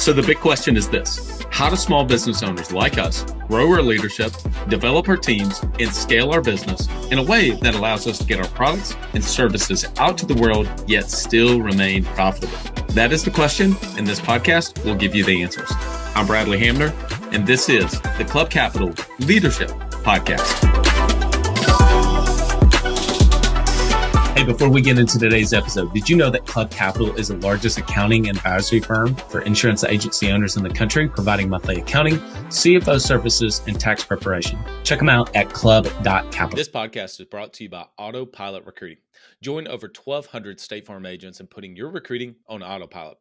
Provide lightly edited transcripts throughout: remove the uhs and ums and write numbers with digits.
So the big question is this: how do small business owners like us grow our leadership, develop our teams, and scale our business in a way that allows us to get our products and services out to the world, yet still remain profitable? That is the question, and this podcast will give you the answers. I'm Bradley Hamner, and this is the Club Capital Leadership Podcast. Hey, before we get into today's episode, did you know that Club Capital is the largest accounting and advisory firm for insurance agency owners in the country, providing monthly accounting, CFO services, and tax preparation? Check them out at club.capital. This podcast is brought to you by Autopilot Recruiting. Join over 1,200 State Farm agents in putting your recruiting on autopilot.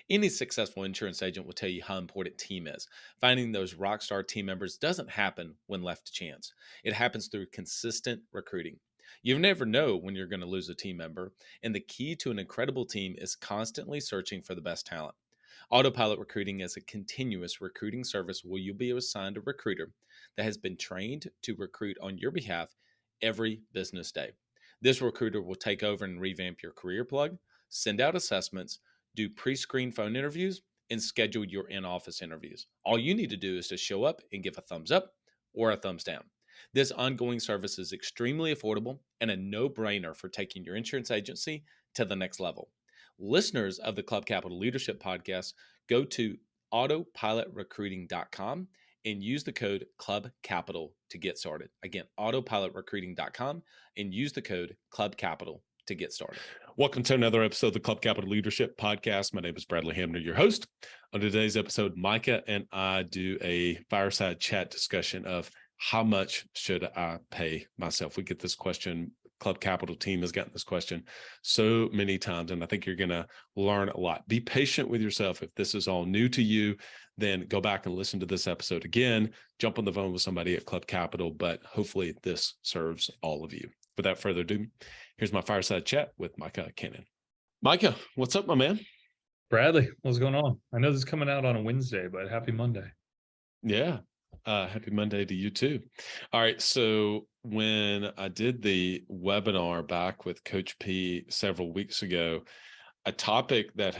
Any successful insurance agent will tell you how important team is. Finding those rock star team members doesn't happen when left to chance. It happens through consistent recruiting. You never know when you're going to lose a team member, and the key to an incredible team is constantly searching for the best talent. Autopilot Recruiting is a continuous recruiting service where you'll be assigned a recruiter that has been trained to recruit on your behalf every business day. This recruiter will take over and revamp your career plug, send out assessments, do pre-screen phone interviews, and schedule your in-office interviews. All you need to do is to show up and give a thumbs up or a thumbs down. This ongoing service is extremely affordable and a no-brainer for taking your insurance agency to the next level. Listeners of the Club Capital Leadership Podcast, go to autopilotrecruiting.com and use the code CLUBCAPITAL to get started. Again, autopilotrecruiting.com and use the code CLUBCAPITAL to get started. Welcome to another episode of the Club Capital Leadership Podcast. My name is Bradley Hamner, your host. On today's episode, Micah and I do a fireside chat discussion of how much should I pay myself? We get this question. Club Capital team has gotten this question so many times, and I think you're going to learn a lot. Be patient with yourself. If this is all new to you, then go back and listen to this episode again. Jump on the phone with somebody at Club Capital, but hopefully this serves all of you. Without further ado, here's my fireside chat with Micah Cannon. Micah, what's up, my man? Bradley, what's going on? I know this is coming out on a Wednesday, but happy Monday. Yeah. Happy Monday to you too. All right. So when I did the webinar back with Coach P several weeks ago, a topic that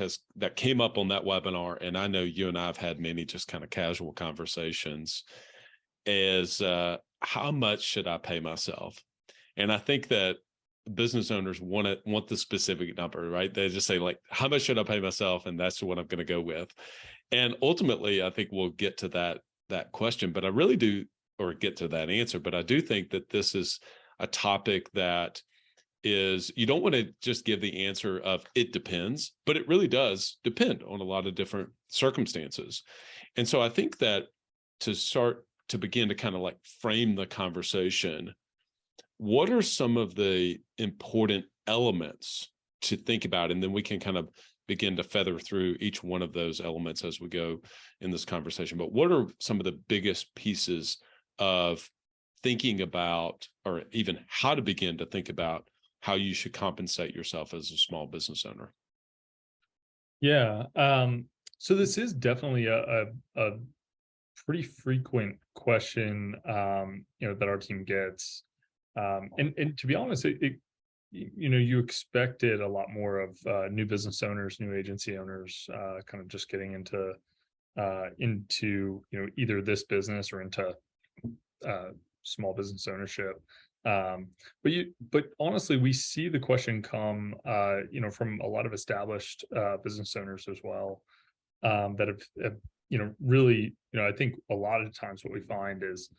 came up on that webinar, and I know you and I have had many just kind of casual conversations, is how much should I pay myself? And I think that business owners want the specific number, right? They just say, like, how much should I pay myself? And that's what I'm going to go with. And ultimately, I think we'll get to that question, but I really do, or get to that answer. But I do think that this is a topic that is, you don't want to just give the answer of it depends, but it really does depend on a lot of different circumstances. And so I think that to begin to kind of like frame the conversation, what are some of the important elements to think about? And then we can kind of begin to feather through each one of those elements as we go in this conversation. But what are some of the biggest pieces of thinking about, or even how to begin to think about how you should compensate yourself as a small business owner? Yeah. So this is definitely a pretty frequent question, that our team gets. And to be honest, you expected a lot more of new business owners, new agency owners, kind of just getting into either this business or into small business ownership. But honestly, we see the question come, from a lot of established business owners as well, that have really, I think a lot of times what we find is,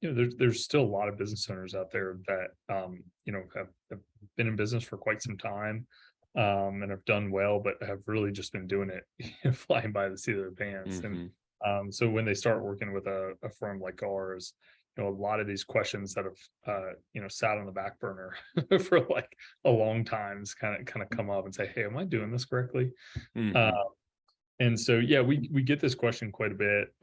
there's still a lot of business owners out there that, have been in business for quite some time, and have done well, but have really just been doing it flying by the seat of their pants. Mm-hmm. And so when they start working with a firm like ours, a lot of these questions that have, sat on the back burner for like a long time is kind of come up and say, hey, am I doing this correctly? Mm-hmm. And so, yeah, we get this question quite a bit.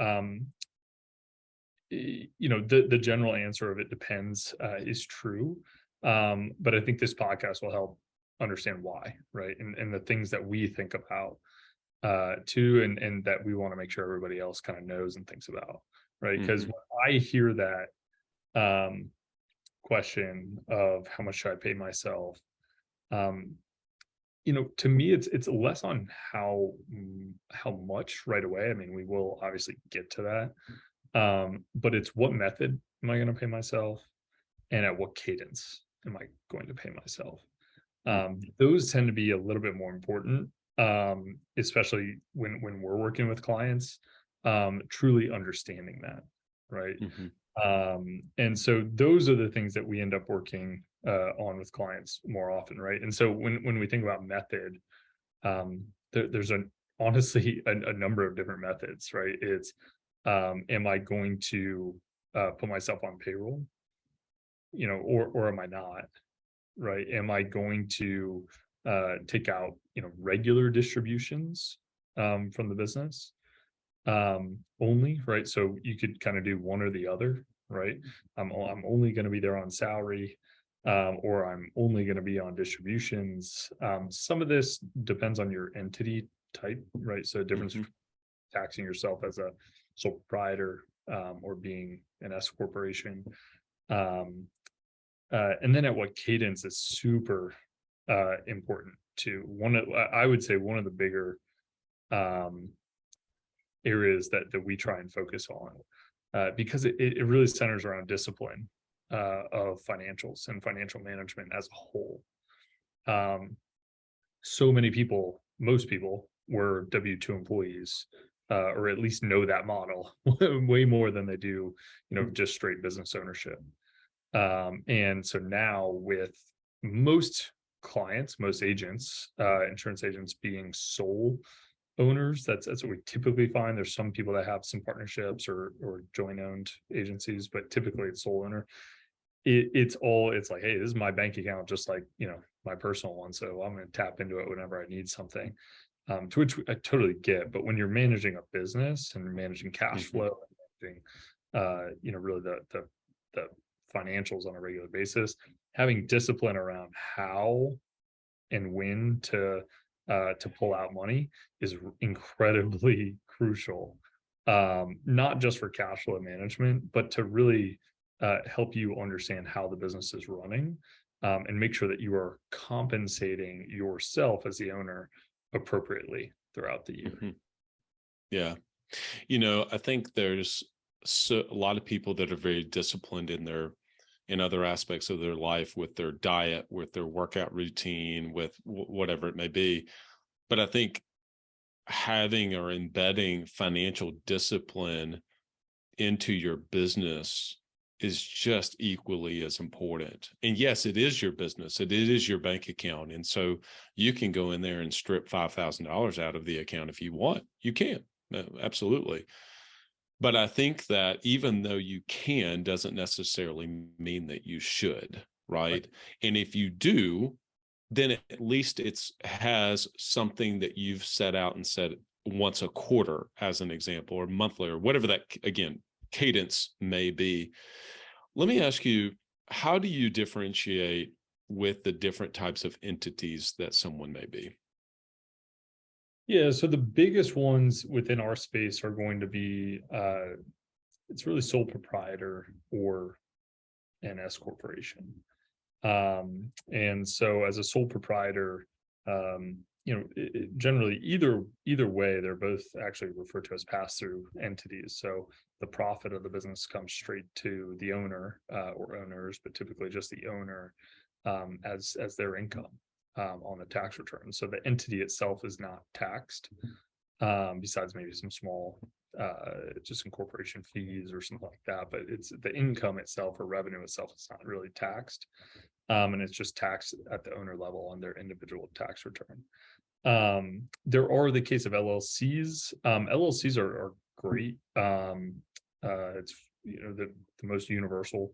The general answer of it depends is true. But I think this podcast will help understand why, right? And the things that we think about too, and that we want to make sure everybody else kind of knows and thinks about, right? Because when I hear that question of how much should I pay myself, to me, it's less on how much right away. I mean, we will obviously get to that, but it's what method am I going to pay myself, and at what cadence am I going to pay myself. Those tend to be a little bit more important, especially when we're working with clients, truly understanding that, right? And so those are the things that we end up working on with clients more often, right? And so when we think about method, there's honestly a number of different methods, right? It's am I going to put myself on payroll, or am I not? Right? Am I going to take out, regular distributions from the business only, right? So you could kind of do one or the other, right? I'm only going to be there on salary, or I'm only going to be on distributions. Some of this depends on your entity type, right? So the difference between taxing yourself as a sole proprietor, or being an S corporation. And then at what cadence is super important too. I would say one of the bigger areas that we try and focus on, because it really centers around discipline of financials and financial management as a whole. So many people, most people, were W-2 employees, or at least know that model way more than they do, just straight business ownership. And so now with most clients, most agents, insurance agents being sole owners, that's what we typically find. There's some people that have some partnerships or joint owned agencies, but typically it's sole owner. It's like, hey, this is my bank account, just like, my personal one. So I'm going to tap into it whenever I need something, to which I totally get. But when you're managing a business and managing cash flow, and managing, really the financials on a regular basis, having discipline around how and when to pull out money is incredibly crucial, not just for cash flow management, but to really help you understand how the business is running, and make sure that you are compensating yourself as the owner appropriately throughout the year. Yeah. I think there's a lot of people that are very disciplined in other aspects of their life, with their diet, with their workout routine, with whatever it may be. But I think having or embedding financial discipline into your business is just equally as important. And yes, it is your business. It is your bank account. And so you can go in there and strip $5,000 out of the account if you want. You can. Absolutely. But I think that even though you can, doesn't necessarily mean that you should, right? And if you do, then at least has something that you've set out and said once a quarter, as an example, or monthly, or whatever that, again, cadence may be. Let me ask you, how do you differentiate with the different types of entities that someone may be? Yeah, so the biggest ones within our space are going to be, it's really sole proprietor or an S corporation. And so as a sole proprietor, generally either way, they're both actually referred to as pass-through entities. So the profit of the business comes straight to the owner, or owners, but typically just the owner, as their income on the tax return. So the entity itself is not taxed, besides maybe some small just incorporation fees or something like that. But it's the income itself, or revenue itself, is not really taxed. And it's just taxed at the owner level on their individual tax return. There are the case of LLCs. LLCs are great. It's the most universal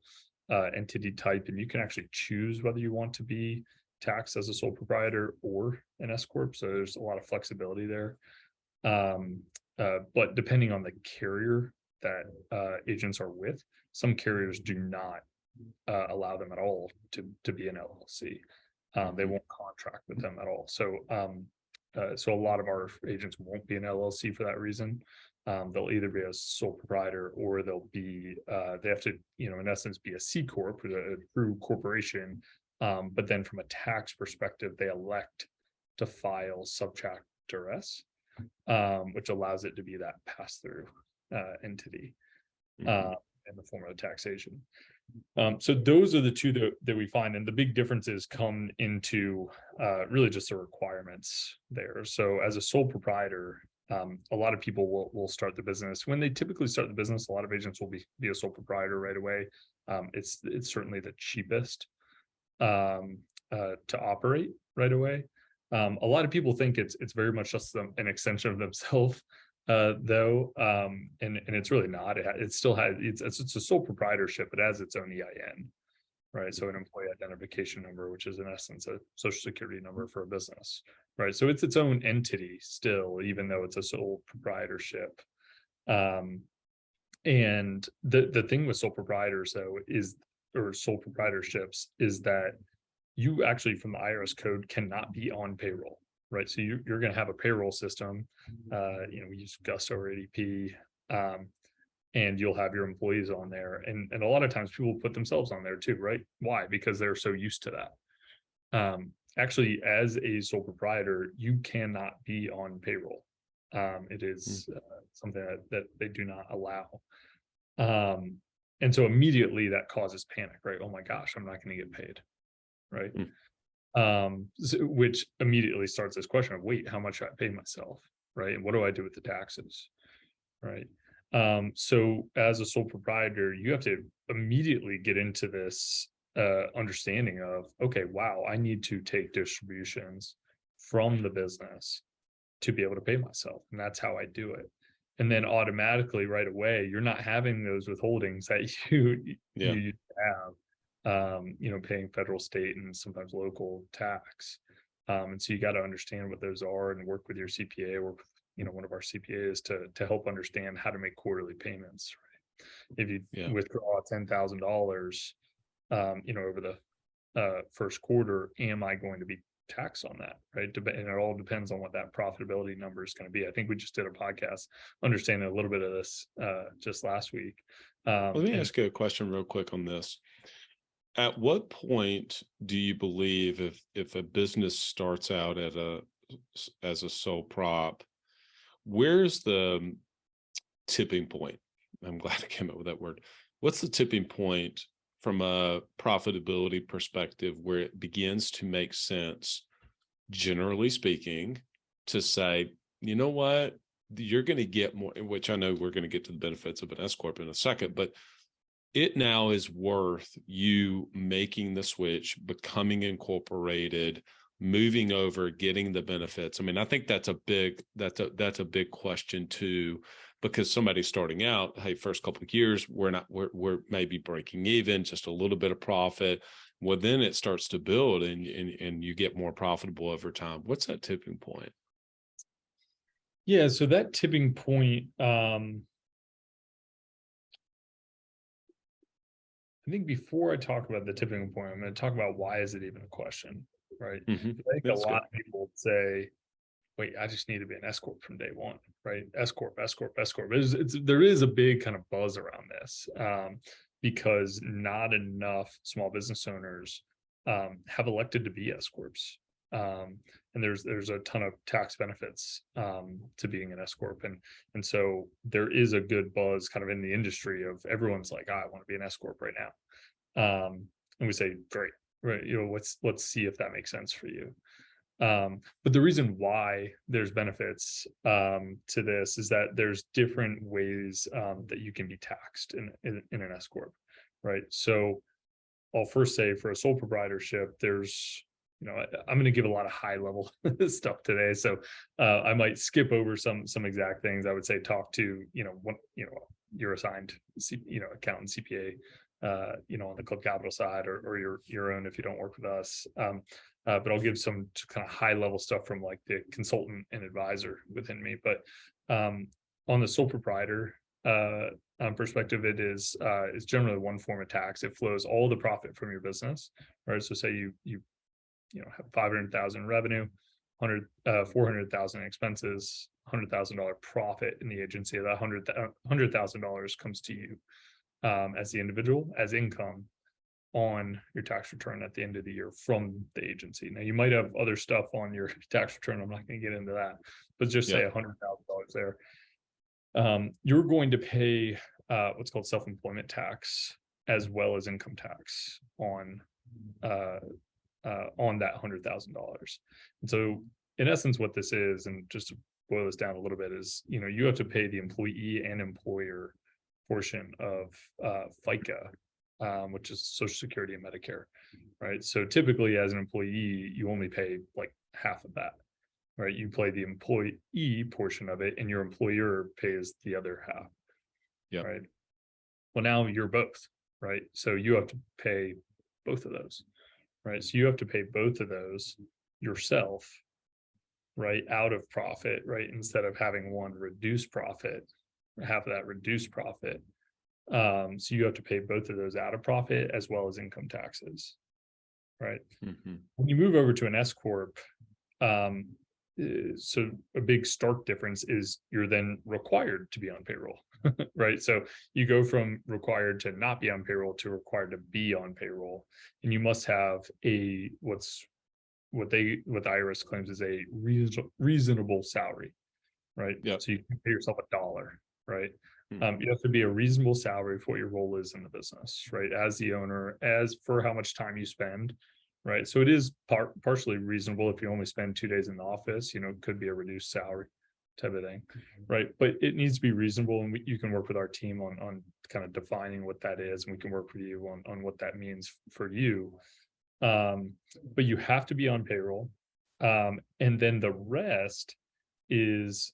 entity type, and you can actually choose whether you want to be taxed as a sole proprietor or an S corp. So there's a lot of flexibility there. But depending on the carrier that agents are with, some carriers do not allow them at all to be an LLC. They won't contract with them at all. So so a lot of our agents won't be an LLC for that reason. They'll either be a sole proprietor, or they'll be they have to, in essence, be a C corp, a true corporation. But then from a tax perspective, they elect to file subchapter S, which allows it to be that pass-through entity in the form of taxation. So those are the two that we find, and the big differences come into really just the requirements there. So as a sole proprietor, a lot of people will start the business. When they typically start the business, a lot of agents will be a sole proprietor right away. It's certainly the cheapest to operate right away. A lot of people think it's very much just an extension of themselves, though, and it's really not. It still has it's a sole proprietorship. It has its own EIN, right? So an employee identification number, which is in essence a social security number for a business, right? So it's its own entity still, even though it's a sole proprietorship. And the thing with sole proprietors though or sole proprietorships is that you actually from the IRS code cannot be on payroll, right? So you're going to have a payroll system. We use Gusto or ADP, and you'll have your employees on there. And a lot of times people put themselves on there too, right? Why? Because they're so used to that. Actually, as a sole proprietor, you cannot be on payroll. It is something that they do not allow. And so immediately that causes panic, right? Oh my gosh, I'm not going to get paid, right? Which immediately starts this question of, wait, how much do I pay myself, right? And what do I do with the taxes, right? So as a sole proprietor, you have to immediately get into this understanding of, okay, wow, I need to take distributions from the business to be able to pay myself. And that's how I do it. And then automatically right away, you're not having those withholdings that you have, paying federal, state, and sometimes local tax. And so you got to understand what those are and work with your CPA, work with, one of our CPAs to help understand how to make quarterly payments, right? If you withdraw $10,000, over the first quarter, am I going to be taxed on that, right? And it all depends on what that profitability number is going to be. I think we just did a podcast understanding a little bit of this just last week. Let me ask you a question real quick on this. At what point do you believe if a business starts out as a sole prop, where's the tipping point? I'm glad I came up with that word. What's the tipping point from a profitability perspective where it begins to make sense, generally speaking, to say, you know what, you're going to get more, which I know we're going to get to the benefits of an S Corp in a second, but it now is worth you making the switch, becoming incorporated, moving over, getting the benefits. I mean, I think that's a big question too, because somebody starting out, hey, first couple of years, we're maybe breaking even, just a little bit of profit. Well, then it starts to build and you get more profitable over time. What's that tipping point? Yeah, so that tipping point, I think before I talk about the tipping point, I'm going to talk about why is it even a question, right? I think a lot of people say, wait, I just need to be an S Corp from day one, right? S Corp, S Corp, S Corp. There is a big kind of buzz around this because not enough small business owners have elected to be S Corps. And there's a ton of tax benefits to being an S Corp. And so there is a good buzz kind of in the industry of everyone's like, I want to be an S Corp right now. And we say, great, right? Let's see if that makes sense for you. But the reason why there's benefits to this is that there's different ways that you can be taxed in an S Corp, right? So I'll first say for a sole proprietorship, there's, I'm going to give a lot of high level stuff today. So I might skip over some exact things. I would say talk to, your assigned, accountant, CPA, on the Club Capital side or your own if you don't work with us. But I'll give some kind of high level stuff from like the consultant and advisor within me. But on the sole proprietor perspective, it is generally one form of tax. It flows all the profit from your business, right? So say you have 500,000 revenue, 400,000 expenses, $100,000 profit in the agency. That $100,000 comes to you as the individual as income on your tax return at the end of the year from the agency. Now you might have other stuff on your tax return. I'm not going to get into that, but just say $100,000 there. You're going to pay what's called self-employment tax as well as income tax on that $100,000. And so in essence, what this is, and just to boil this down a little bit, is, you have to pay the employee and employer portion of FICA, which is Social Security and Medicare, right? So typically as an employee, you only pay like half of that, right? You pay the employee portion of it and your employer pays the other half, right? Well, now you're both, right? So you have to pay both of those, right? So you have to pay both of those yourself, right, out of profit, right? Instead of having one reduced profit, half of that reduced profit. So you have to pay both of those out of profit as well as income taxes, right? When you move over to an S corp, so a big stark difference is you're then required to be on payroll, right? So you go from required to not be on payroll to required to be on payroll, and you must have what the IRS claims is a reasonable salary, right? So you can pay yourself $1, right? You have to be a reasonable salary for what your role is in the business, right? As the owner, as for how much time you spend, right? So it is partially reasonable if you only spend 2 days in the office, it could be a reduced salary type of thing, right? But it needs to be reasonable, and you can work with our team on kind of defining what that is, and we can work with you on what that means for you. But you have to be on payroll, and then the rest is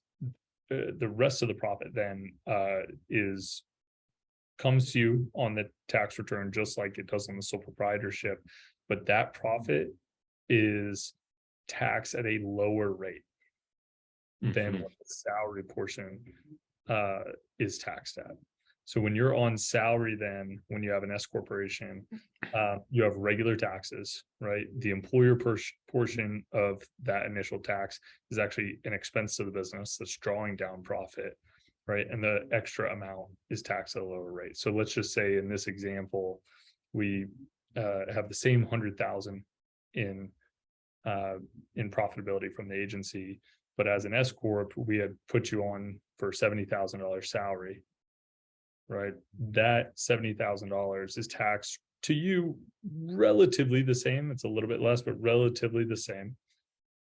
the rest of the profit then comes to you on the tax return, just like it does on the sole proprietorship, but that profit is taxed at a lower rate than what the salary portion is taxed at. So when you're on salary, then when you have an S corporation, you have regular taxes, right? The employer portion of that initial tax is actually an expense to the business that's drawing down profit, right? And the extra amount is taxed at a lower rate. So let's just say in this example, we have the same 100,000 in profitability from the agency, but as an S corp, we had put you on for $70,000 salary. Right, that $70,000 is taxed to you relatively the same. It's a little bit less, but relatively the same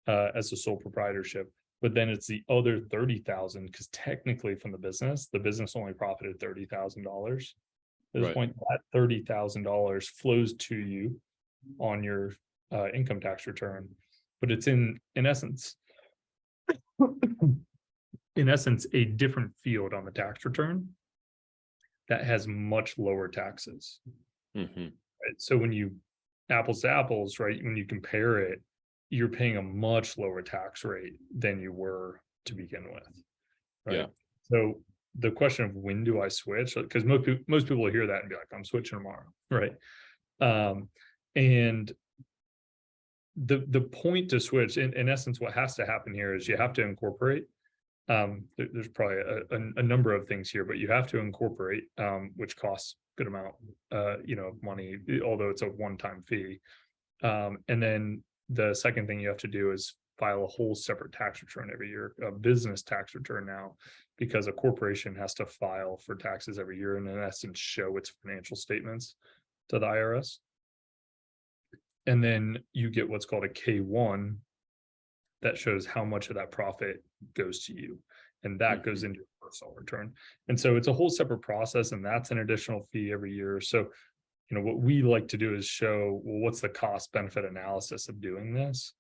as the sole proprietorship. But then it's the other $30,000, because technically from the business only profited $30,000. At this point, that $30,000 flows to you on your income tax return, but it's in essence, a different field on the tax return that has much lower taxes. Right? So when you apples to apples, right, when you compare it, you're paying a much lower tax rate than you were to begin with. Right. So the question of when do I switch? Because most people will hear that and be like, I'm switching tomorrow. Right. And the point to switch, in essence, what has to happen here is you have to incorporate. There's probably a number of things here, but you have to incorporate, which costs a good amount, of money, although it's a one-time fee. And then the second thing you have to do is file a whole separate tax return every year, a business tax return now, because a corporation has to file for taxes every year and in essence show its financial statements to the IRS. And then you get what's called a K1 that shows how much of that profit goes to you, and that goes into your personal return. And so it's a whole separate process, and that's an additional fee every year. So, what we like to do is show, well, what's the cost benefit analysis of doing this?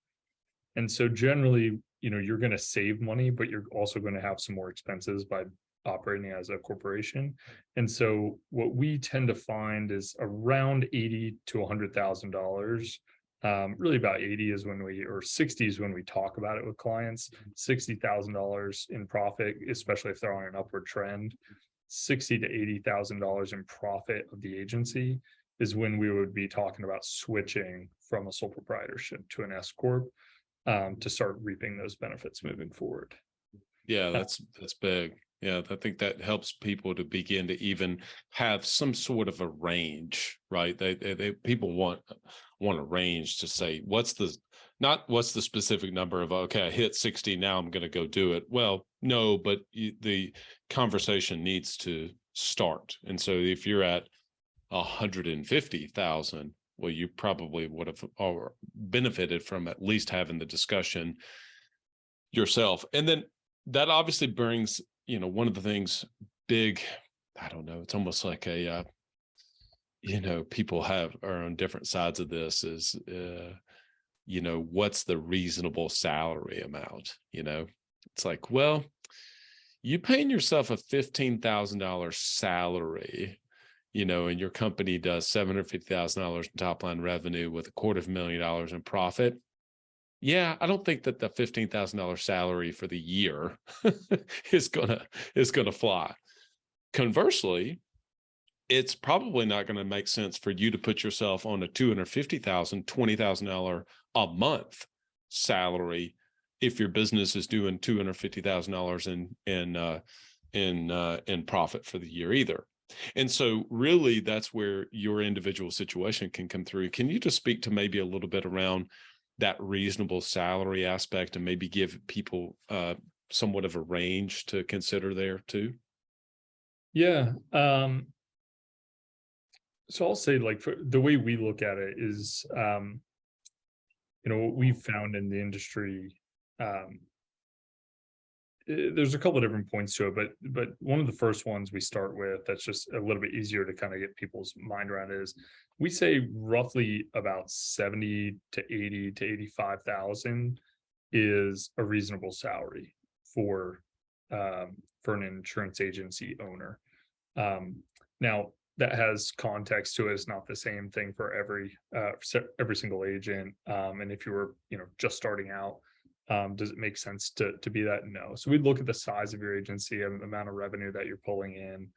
And so generally, you're going to save money, but you're also going to have some more expenses by operating as a corporation. And so what we tend to find is around $80,000 to $100,000. Really about 80 is or 60 is when we talk about it with clients. $60,000 in profit, especially if they're on an upward trend. $60,000 to $80,000 in profit of the agency is when we would be talking about switching from a sole proprietorship to an S corp to start reaping those benefits moving forward. Yeah, that's big. Yeah, I think that helps people to begin to even have some sort of a range, right? They people want a range to say not what's the specific number of, okay, I hit 60, now I'm going to go do it. Well, no, but the conversation needs to start. And so if you're at 150,000, well, you probably would have benefited from at least having the discussion yourself. And then that obviously brings, one of the things big, I don't know, it's almost like a, people are on different sides of this is, what's the reasonable salary amount? It's like, well, you paying yourself a $15,000 salary, and your company does $750,000 in top line revenue with $250,000 in profit. Yeah, I don't think that the $15,000 salary for the year is gonna fly. Conversely, it's probably not going to make sense for you to put yourself on a $250,000, $20,000 a month salary if your business is doing $250,000 in profit for the year either. And so really that's where your individual situation can come through. Can you just speak to maybe a little bit around that reasonable salary aspect and maybe give people somewhat of a range to consider there too? Yeah. So I'll say, like, for the way we look at it is, what we've found in the industry, there's a couple of different points to it, but one of the first ones we start with that's just a little bit easier to kind of get people's mind around is we say roughly about 70 to 80 to 85,000 is a reasonable salary for an insurance agency owner. Now that has context to it. It's not the same thing for every single agent. And if you were, just starting out, does it make sense to be that? No. So we look at the size of your agency and the amount of revenue that you're pulling in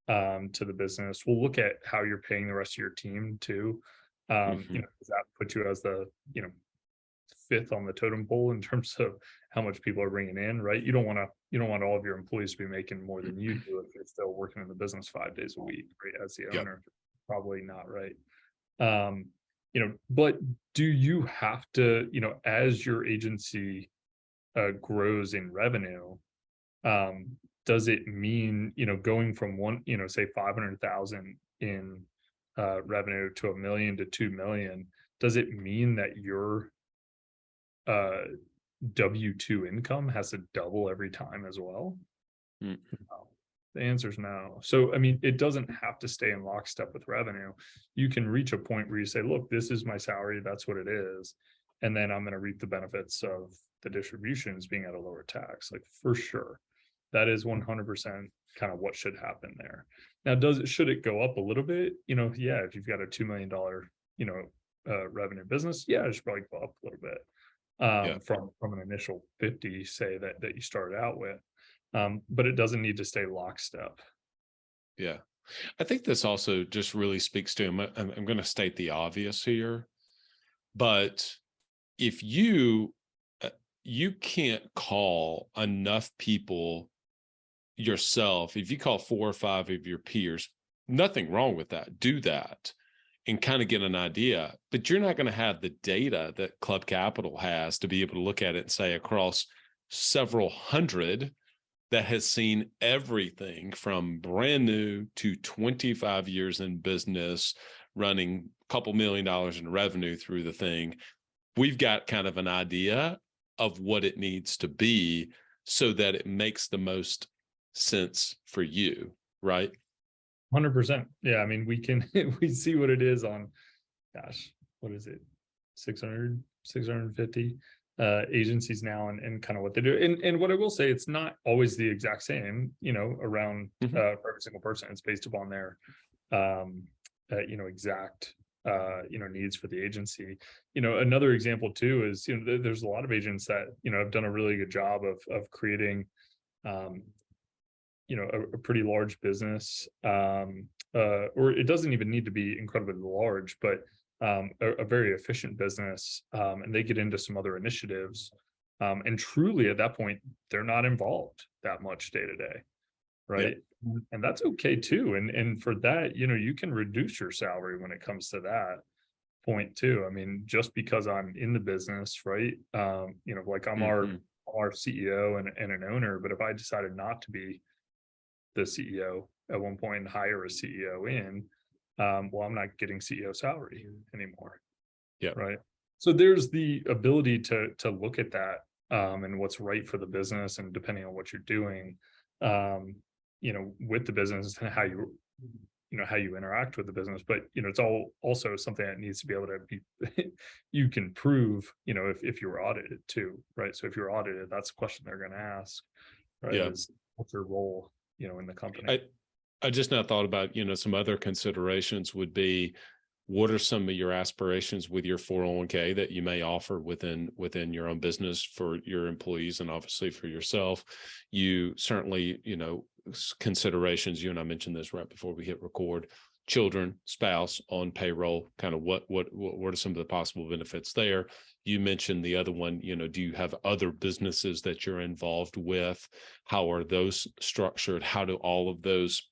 to the business. We'll look at how you're paying the rest of your team too. Does that put you as the, fifth on the totem pole in terms of how much people are bringing in, right? You don't want all of your employees to be making more than you do if you're still working in the business 5 days a week, right? As the owner, probably not, right? But do you have to, as your agency grows in revenue, does it mean, going from say 500,000 in revenue to $1 million to 2 million, does it mean that your W-2 income has to double every time as well? No. The answer is no. So, I mean, it doesn't have to stay in lockstep with revenue. You can reach a point where you say, look, this is my salary, that's what it is. And then I'm going to reap the benefits of the distributions being at a lower tax, like, for sure. That is 100% kind of what should happen there. Now, should it go up a little bit? Yeah, if you've got a $2 million, revenue business, yeah, it should probably go up a little bit. From an initial 50, say that you started out with, but it doesn't need to stay lockstep. Yeah, I think this also just really speaks to, I'm going to state the obvious here, but if you can't call enough people yourself, if you call 4 or 5 of your peers, nothing wrong with that, do that and kind of get an idea, but you're not going to have the data that Club Capital has to be able to look at it and say across several hundred that has seen everything from brand new to 25 years in business, running a couple $1 million in revenue through the thing. We've got kind of an idea of what it needs to be so that it makes the most sense for you, right? 100%. Yeah. I mean, we see what it is on, gosh, what is it? 600, 650 agencies now and kind of what they do. And what I will say, it's not always the exact same, around for every single person. It's based upon their, exact, needs for the agency. Another example too is, there's a lot of agents that, have done a really good job of creating, a pretty large business, or it doesn't even need to be incredibly large, but a very efficient business, and they get into some other initiatives, and truly at that point they're not involved that much day to day. right? And that's okay too. And for that, you can reduce your salary when it comes to that point too. I mean, just because I'm in the business, right? Like I'm our CEO and an owner, but if I decided not to be the CEO at one point and hire a CEO in, well, I'm not getting CEO salary anymore. Yeah. Right. So there's the ability to look at that, and what's right for the business, and depending on what you're doing, with the business, and how you interact with the business. But it's all also something that needs to be able to be you can prove, if you're audited too, right? So if you're audited, that's the question they're going to ask, right? Yeah. Is what's your role, in the company? I just now thought about, some other considerations would be, what are some of your aspirations with your 401k that you may offer within your own business for your employees and obviously for yourself? You certainly, considerations, you and I mentioned this right before we hit record, children, spouse on payroll, kind of what are some of the possible benefits there? You mentioned the other one, do you have other businesses that you're involved with? How are those structured? How do all of those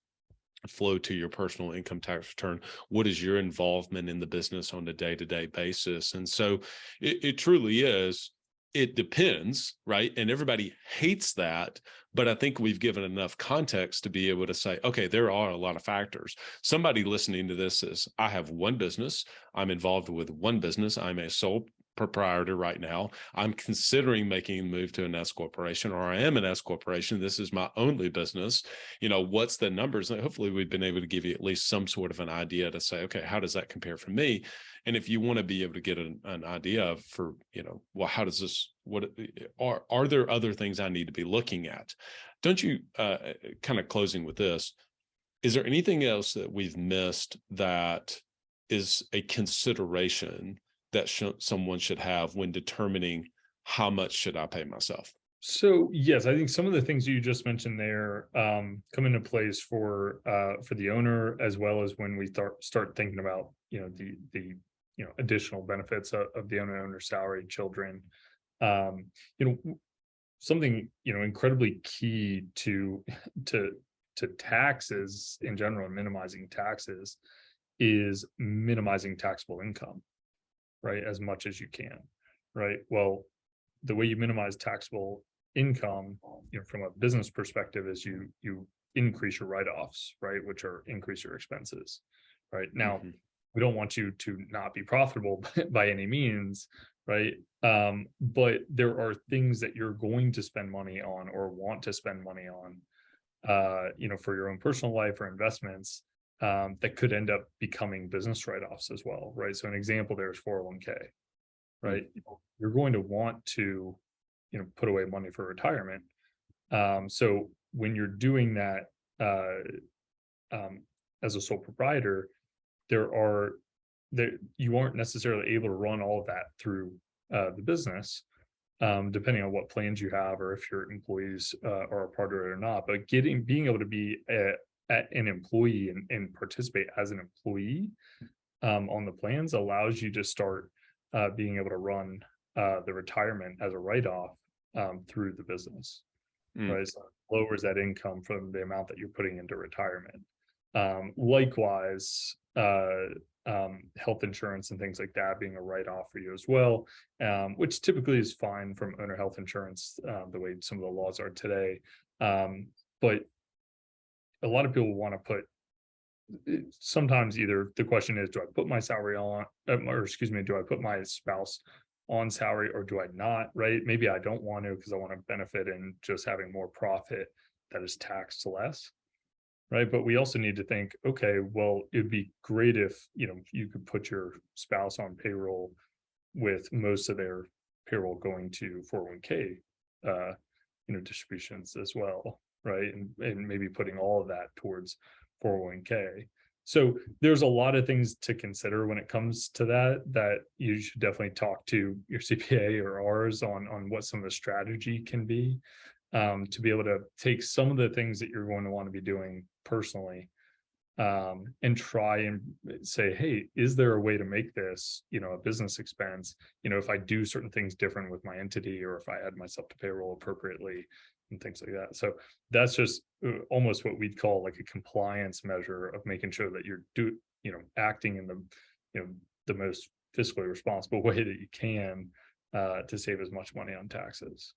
flow to your personal income tax return? What is your involvement in the business on a day-to-day basis? And so it truly is, it depends, right? And everybody hates that, but I think we've given enough context to be able to say, okay, there are a lot of factors. Somebody listening to this is, I have one business, I'm involved with one business, I'm a sole proprietor right now, I'm considering making a move to an S corporation, or I am an S corporation, this is my only business, what's the numbers? And hopefully we've been able to give you at least some sort of an idea to say, okay, how does that compare for me? And if you want to be able to get an idea for, well, how does this, what are there other things I need to be looking at? Don't you, kind of closing with this, is there anything else that we've missed that is a consideration that someone should have when determining how much should I pay myself? So yes, I think some of the things you just mentioned there come into place for the owner, as well as when we start thinking about the additional benefits of the owner salary, children. Something incredibly key to taxes in general, and minimizing taxes, is minimizing taxable income, right, as much as you can, right? Well, the way you minimize taxable income, from a business perspective, is you increase your write-offs, right, which are increase your expenses, right? Now, we don't want you to not be profitable by any means, right? But there are things that you're going to spend money on, or want to spend money on, for your own personal life or investments, that could end up becoming business write-offs as well, right? So an example there is 401k, right? You're going to want to, put away money for retirement. So when you're doing that, as a sole proprietor, you aren't necessarily able to run all of that through the business, depending on what plans you have, or if your employees are a part of it or not. But being able to be an employee and participate as an employee on the plans allows you to start being able to run the retirement as a write-off through the business, right? So it lowers that income from the amount that you're putting into retirement. Likewise, health insurance and things like that being a write-off for you as well, which typically is fine from owner health insurance, the way some of the laws are today. But a lot of people want to put, sometimes either the question is, do I put my salary on, or excuse me, do I put my spouse on salary, or do I not, right? Maybe I don't want to, because I want to benefit in just having more profit that is taxed less, right? But we also need to think, okay, well, it'd be great if, you could put your spouse on payroll with most of their payroll going to 401k, distributions as well, right? And maybe putting all of that towards 401k. So there's a lot of things to consider when it comes to that you should definitely talk to your CPA or ours on what some of the strategy can be, to be able to take some of the things that you're going to want to be doing personally, and try and say, hey, is there a way to make this, a business expense, if I do certain things different with my entity, or if I add myself to payroll appropriately and things like that. So that's just almost what we'd call like a compliance measure of making sure that you're acting in the, the most fiscally responsible way that you can to save as much money on taxes.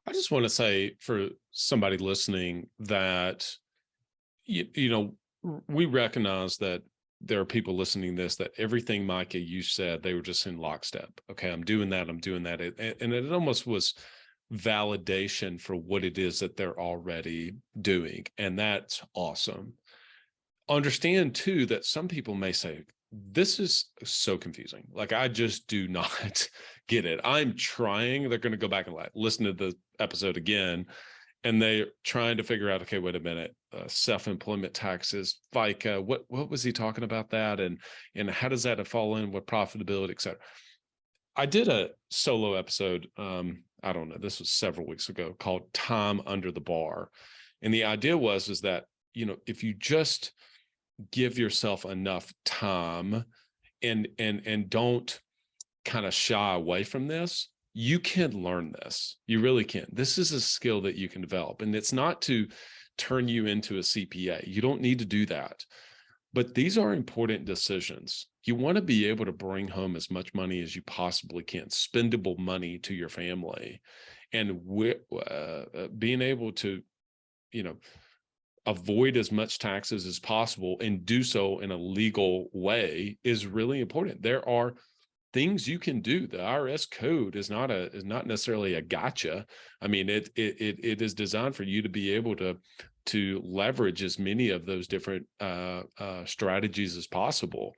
I just want to say for somebody listening that, we recognize that there are people listening to this, that everything, Micah, you said, they were just in lockstep. Okay, I'm doing that. And it almost was validation for what it is that they're already doing. And that's awesome. Understand too, that some people may say, this is so confusing. Like, I just do not get it. I'm trying. They're going to go back and listen to the episode again. And they're trying to figure out, okay, wait a minute, self-employment taxes, FICA, what was he talking about that? And how does that fall in with profitability, et cetera? I did a solo episode, I don't know, this was several weeks ago, called Time Under the Bar. And the idea is that, if you just give yourself enough time and don't kind of shy away from this, you can learn this. You really can. This is a skill that you can develop, and it's not to turn you into a CPA. You don't need to do that. But these are important decisions. You want to be able to bring home as much money as you possibly can, spendable money to your family, and being able to, avoid as much taxes as possible and do so in a legal way is really important. There are things you can do. The IRS code is not necessarily a gotcha. I mean, it is designed for you to be able to leverage as many of those different strategies as possible.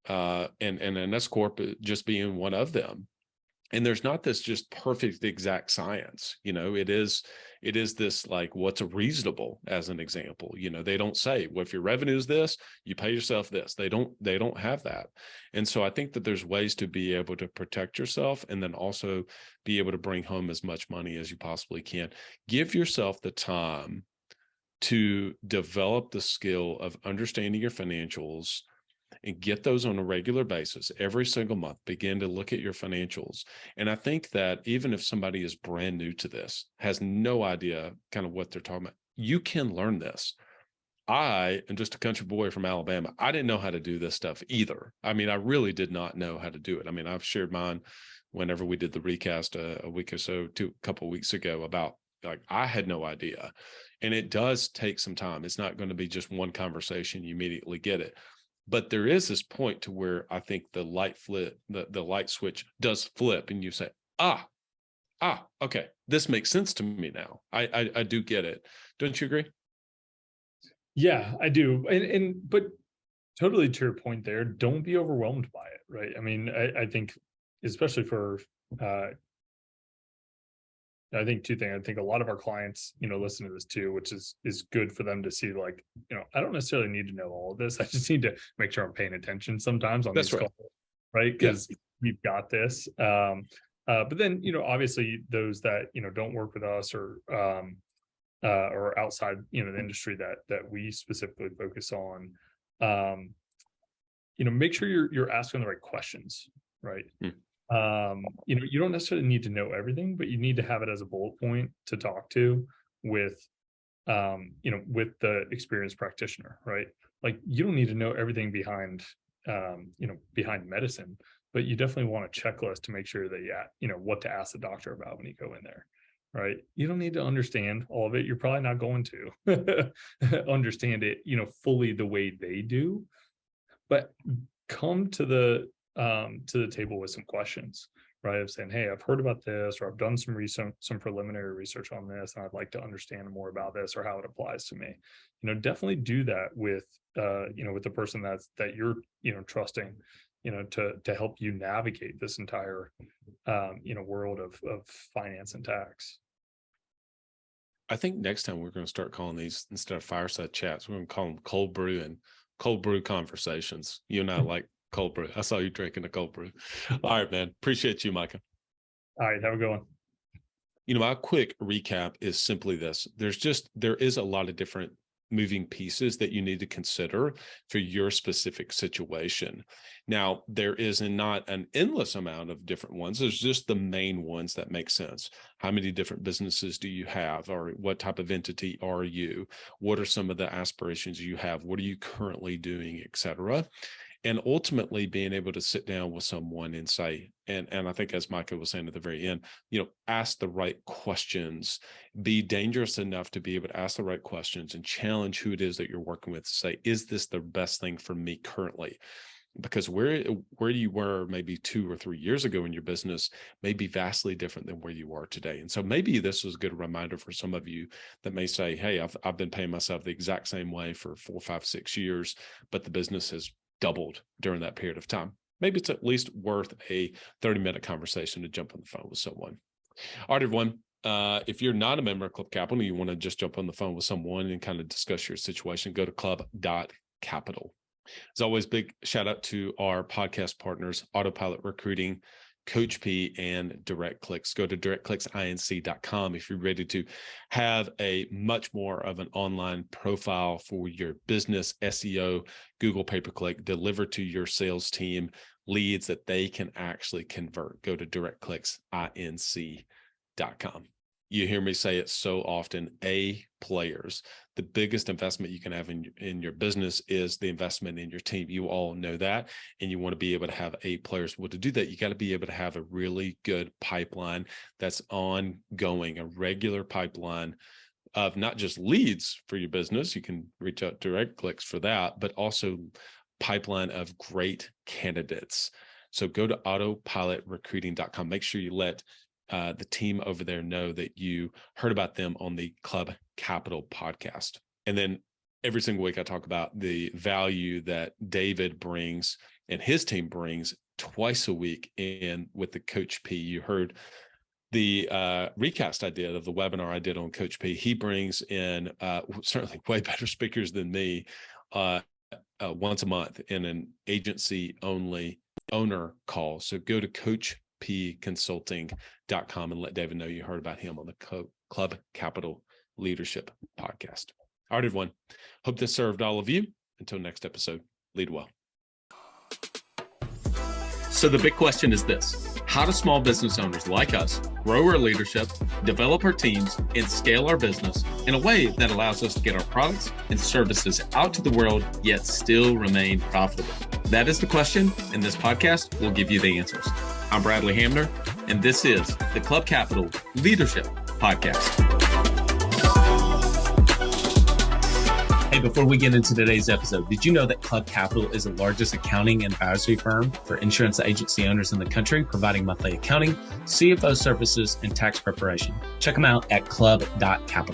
And an S corp just being one of them. And there's not this just perfect exact science. It is this, like, what's reasonable, as an example. They don't say, well, if your revenue is this, you pay yourself this. They don't have that. And so I think that there's ways to be able to protect yourself and then also be able to bring home as much money as you possibly can. Give yourself the time to develop the skill of understanding your financials and get those on a regular basis. Every single month, begin to look at your financials. And I think that even if somebody is brand new to this, has no idea kind of what they're talking about, you can learn this. I am just a country boy from Alabama. I didn't know how to do this stuff either. I mean, I really did not know how to do it. I mean, I've shared mine whenever we did the recast a week or so, a couple of weeks ago, about, like, I had no idea. And it does take some time. It's not going to be just one conversation, you immediately get it. But there is this point to where I think the light switch does flip, and you say, okay, this makes sense to me now. I do get it. Don't you agree? Yeah, I do. But totally to your point there, don't be overwhelmed by it, right? I mean, I think, especially for I think two things. I think a lot of our clients, listen to this too, which is good for them to see, like, I don't necessarily need to know all of this. I just need to make sure I'm paying attention sometimes on these calls, right? Because we've got this. But then, obviously those that, don't work with us or outside, the industry that we specifically focus on, make sure you're asking the right questions, right? You don't necessarily need to know everything, but you need to have it as a bullet point to talk to with the experienced practitioner, right? Like, you don't need to know everything behind medicine, but you definitely want a checklist to make sure that what to ask the doctor about when you go in there, right? You don't need to understand all of it. You're probably not going to understand it, fully the way they do, but come to the table with some questions, right? Of saying, hey, I've heard about this, or I've done some preliminary research on this, and I'd like to understand more about this or how it applies to me. Definitely do that with with the person that you're trusting, to help you navigate this entire world of finance and tax. I think next time we're going to start calling these, instead of fireside chats, we're going to call them cold brew conversations. You and I like cold brew. I saw you drinking a cold brew. All right, man. Appreciate you, Micah. All right, have a good one. My quick recap is simply this. There is a lot of different moving pieces that you need to consider for your specific situation. Now, there is not an endless amount of different ones. There's just the main ones that make sense. How many different businesses do you have? Or what type of entity are you? What are some of the aspirations you have? What are you currently doing, et cetera? And ultimately being able to sit down with someone and say, and I think as Micah was saying at the very end, ask the right questions, be dangerous enough to be able to ask the right questions and challenge who it is that you're working with. Say, is this the best thing for me currently? Because where you were maybe 2 or 3 years ago in your business may be vastly different than where you are today. And so maybe this was a good reminder for some of you that may say, hey, I've been paying myself the exact same way for 4, 5, 6 years, but the business has doubled during that period of time. Maybe it's at least worth a 30-minute conversation to jump on the phone with someone. All right, everyone. If you're not a member of Club Capital, you want to just jump on the phone with someone and kind of discuss your situation, go to club.capital. As always, big shout out to our podcast partners, Autopilot Recruiting, Coach P, and DirectClicks. Go to directclicksinc.com if you're ready to have a much more of an online profile for your business, SEO, Google pay-per-click, deliver to your sales team leads that they can actually convert. Go to directclicksinc.com. You hear me say it so often, A players. The biggest investment you can have in your business is the investment in your team. You all know that, and you want to be able to have A players. Well, to do that, you got to be able to have a really good pipeline that's ongoing, a regular pipeline of not just leads for your business. You can reach out to DirectClicks for that, but also pipeline of great candidates. So go to autopilotrecruiting.com. Make sure you let the team over there know that you heard about them on the Club Capital podcast. And then every single week I talk about the value that David brings and his team brings twice a week in with the Coach P. You heard the recast I did of the webinar I did on Coach P. He brings in certainly way better speakers than me once a month in an agency only owner call. So go to coachpconsulting.com and let David know you heard about him on the Club Capital Leadership podcast. All right, everyone. Hope this served all of you. Until next episode, lead well. So the big question is this: how do small business owners like us grow our leadership, develop our teams, and scale our business in a way that allows us to get our products and services out to the world, yet still remain profitable? That is the question, and this podcast will give you the answers. I'm Bradley Hamner, and this is the Club Capital Leadership Podcast. Hey, before we get into today's episode, did you know that Club Capital is the largest accounting and advisory firm for insurance agency owners in the country, providing monthly accounting, CFO services, and tax preparation? Check them out at club.capital.